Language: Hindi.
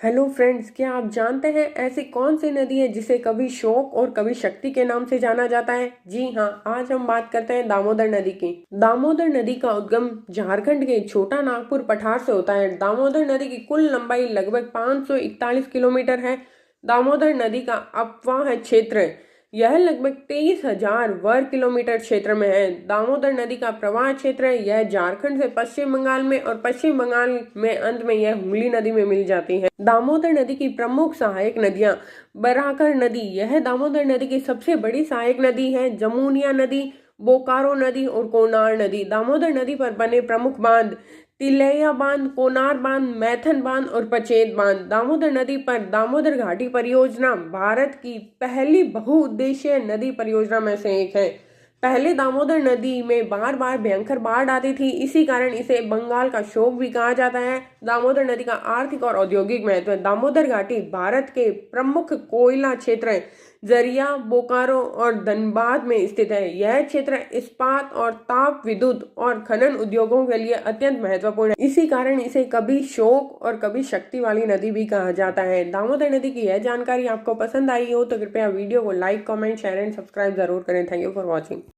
हेलो फ्रेंड्स, क्या आप जानते हैं ऐसी कौन सी नदी है जिसे कभी शोक और कभी शक्ति के नाम से जाना जाता है। जी हाँ, आज हम बात करते हैं दामोदर नदी की। दामोदर नदी का उद्गम झारखंड के छोटा नागपुर पठार से होता है। दामोदर नदी की कुल लंबाई लगभग 541 किलोमीटर है। दामोदर नदी का अपवाह क्षेत्र यह लगभग 23,000 वर्ग किलोमीटर क्षेत्र में है। दामोदर नदी का प्रवाह क्षेत्र है, यह झारखंड से पश्चिम बंगाल में और पश्चिम बंगाल में अंत में यह हुगली नदी में मिल जाती है। दामोदर नदी की प्रमुख सहायक नदियां: बराकर नदी, यह दामोदर नदी की सबसे बड़ी सहायक नदी है। जमुनिया नदी, बोकारो नदी और कोनार नदी। दामोदर नदी पर बने प्रमुख बांध: तिलैया बांध, कोनार बांध, मैथन बांध और पचेत बांध। दामोदर नदी पर दामोदर घाटी परियोजना भारत की पहली बहुउद्देशीय नदी परियोजना में से एक है। पहले दामोदर नदी में बार बार भयंकर बाढ़ आती थी, इसी कारण इसे बंगाल का शोक भी कहा जाता है। दामोदर नदी का आर्थिक और औद्योगिक महत्व: दामोदर घाटी भारत के प्रमुख कोयला क्षेत्र जरिया, बोकारो और धनबाद में स्थित है। यह क्षेत्र इस्पात और ताप विद्युत और खनन उद्योगों के लिए अत्यंत महत्वपूर्ण है। इसी कारण इसे कभी शोक और कभी शक्ति वाली नदी भी कहा जाता है। दामोदर नदी की यह जानकारी आपको पसंद आई हो तो कृपया वीडियो को like, comment, share and subscribe जरूर करें। Thank you for watching.